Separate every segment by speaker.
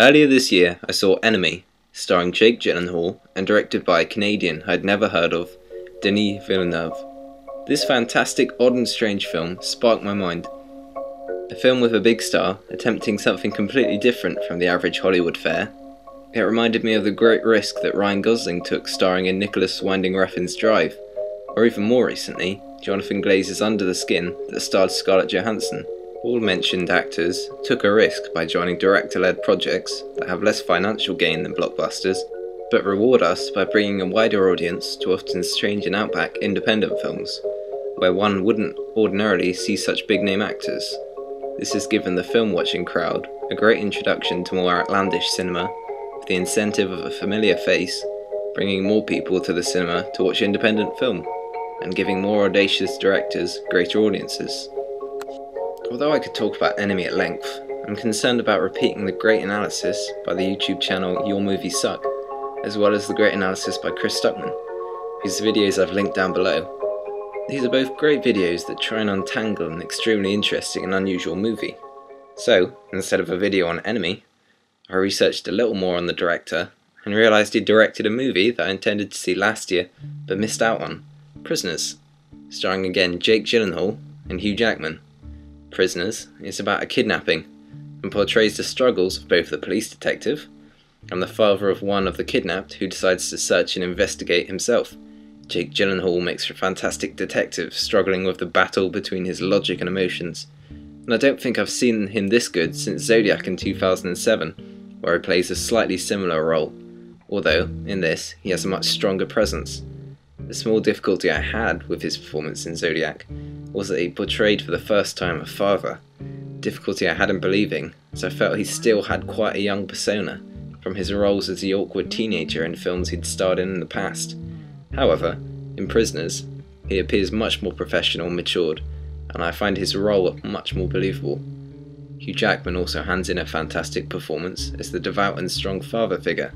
Speaker 1: Earlier this year, I saw Enemy, starring Jake Gyllenhaal and directed by a Canadian I'd never heard of, Denis Villeneuve. This fantastic, odd and strange film sparked my mind. A film with a big star attempting something completely different from the average Hollywood fare. It reminded me of the great risk that Ryan Gosling took starring in Nicholas Winding Refn's Drive, or even more recently, Jonathan Glazer's Under the Skin that starred Scarlett Johansson. All mentioned actors took a risk by joining director-led projects that have less financial gain than blockbusters, but reward us by bringing a wider audience to often strange and outback independent films, where one wouldn't ordinarily see such big-name actors. This has given the film-watching crowd a great introduction to more outlandish cinema, with the incentive of a familiar face, bringing more people to the cinema to watch independent film, and giving more audacious directors greater audiences. Although I could talk about Enemy at length, I'm concerned about repeating the great analysis by the YouTube channel Your Movies Suck, as well as the great analysis by Chris Stuckmann, whose videos I've linked down below. These are both great videos that try and untangle an extremely interesting and unusual movie. So, instead of a video on Enemy, I researched a little more on the director, and realised he'd directed a movie that I intended to see last year, but missed out on, Prisoners, starring again Jake Gyllenhaal and Hugh Jackman. Prisoners is about a kidnapping, and portrays the struggles of both the police detective and the father of one of the kidnapped who decides to search and investigate himself. Jake Gyllenhaal makes for a fantastic detective struggling with the battle between his logic and emotions, and I don't think I've seen him this good since Zodiac in 2007, where he plays a slightly similar role, although in this he has a much stronger presence. The small difficulty I had with his performance in Zodiac was that he portrayed for the first time a father, difficulty I had in believing, as I felt he still had quite a young persona from his roles as the awkward teenager in films he'd starred in the past. However, in Prisoners, he appears much more professional and matured, and I find his role much more believable. Hugh Jackman also hands in a fantastic performance as the devout and strong father figure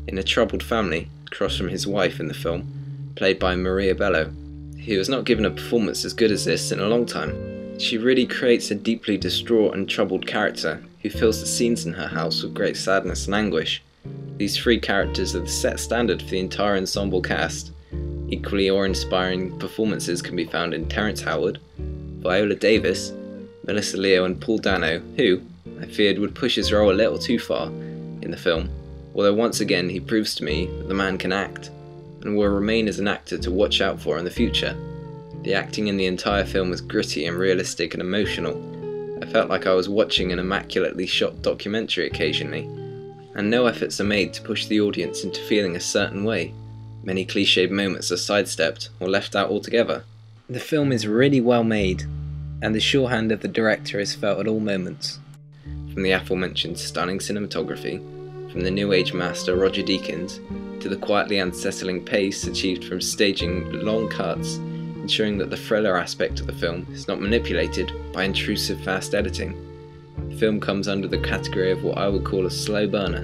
Speaker 1: in a troubled family across from his wife in the film, played by Maria Bello. He was not given a performance as good as this in a long time. She really creates a deeply distraught and troubled character who fills the scenes in her house with great sadness and anguish. These three characters are the set standard for the entire ensemble cast. Equally awe-inspiring performances can be found in Terrence Howard, Viola Davis, Melissa Leo and Paul Dano, who, I feared, would push his role a little too far in the film, although once again he proves to me that the man can act, and will remain as an actor to watch out for in the future. The acting in the entire film was gritty and realistic and emotional. I felt like I was watching an immaculately shot documentary occasionally, and no efforts are made to push the audience into feeling a certain way. Many cliched moments are sidestepped or left out altogether. The film is really well made, and the sure hand of the director is felt at all moments. From the aforementioned stunning cinematography, from the New Age master Roger Deakins, to the quietly unsettling pace achieved from staging long cuts, ensuring that the thriller aspect of the film is not manipulated by intrusive fast editing. The film comes under the category of what I would call a slow burner.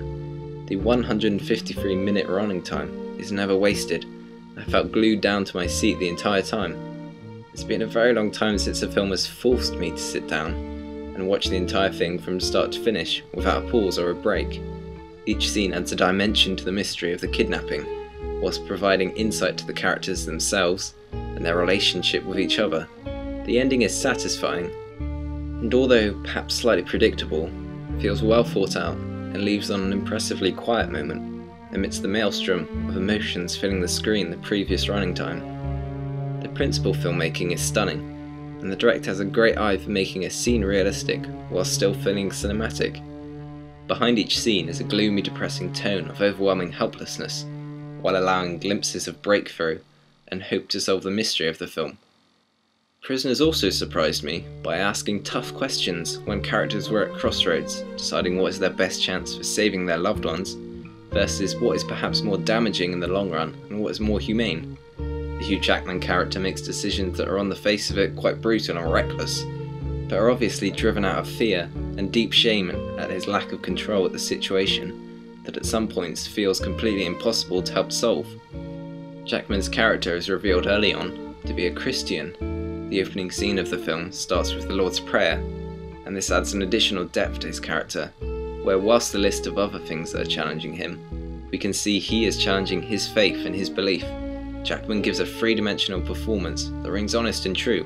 Speaker 1: The 153-minute running time is never wasted. I felt glued down to my seat the entire time. It's been a very long time since a film has forced me to sit down and watch the entire thing from start to finish without a pause or a break. Each scene adds a dimension to the mystery of the kidnapping, whilst providing insight to the characters themselves and their relationship with each other. The ending is satisfying, and although perhaps slightly predictable, feels well thought out and leaves on an impressively quiet moment amidst the maelstrom of emotions filling the screen the previous running time. The principal filmmaking is stunning, and the director has a great eye for making a scene realistic while still feeling cinematic. Behind each scene is a gloomy, depressing tone of overwhelming helplessness, while allowing glimpses of breakthrough and hope to solve the mystery of the film. Prisoners also surprised me by asking tough questions when characters were at crossroads, deciding what is their best chance for saving their loved ones, versus what is perhaps more damaging in the long run and what is more humane. The Hugh Jackman character makes decisions that are on the face of it quite brutal and reckless, but are obviously driven out of fear and deep shame at his lack of control at the situation that at some points feels completely impossible to help solve. Jackman's character is revealed early on to be a Christian. The opening scene of the film starts with the Lord's Prayer, and this adds an additional depth to his character, where whilst the list of other things that are challenging him, we can see he is challenging his faith and his belief. Jackman gives a three-dimensional performance that rings honest and true,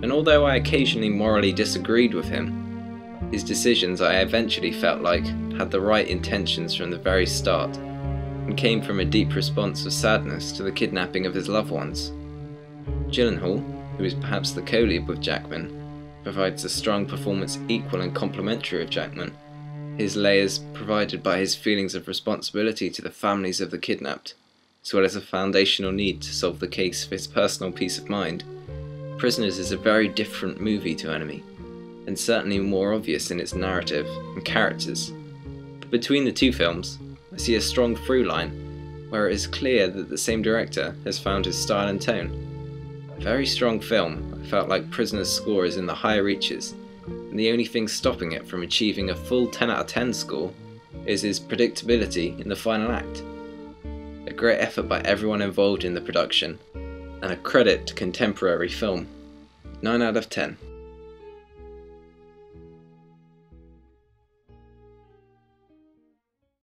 Speaker 1: and although I occasionally morally disagreed with him, his decisions I eventually felt like had the right intentions from the very start, and came from a deep response of sadness to the kidnapping of his loved ones. Gyllenhaal, who is perhaps the co-lead with Jackman, provides a strong performance equal and complementary of Jackman, his layers provided by his feelings of responsibility to the families of the kidnapped, as well as a foundational need to solve the case for his personal peace of mind. Prisoners is a very different movie to Enemy, and certainly more obvious in its narrative and characters. But between the two films, I see a strong through line, where it is clear that the same director has found his style and tone. A very strong film. I felt like Prisoner's score is in the higher reaches, and the only thing stopping it from achieving a full 10 out of 10 score is his predictability in the final act. A great effort by everyone involved in the production, and a credit to contemporary film. 9 out of 10.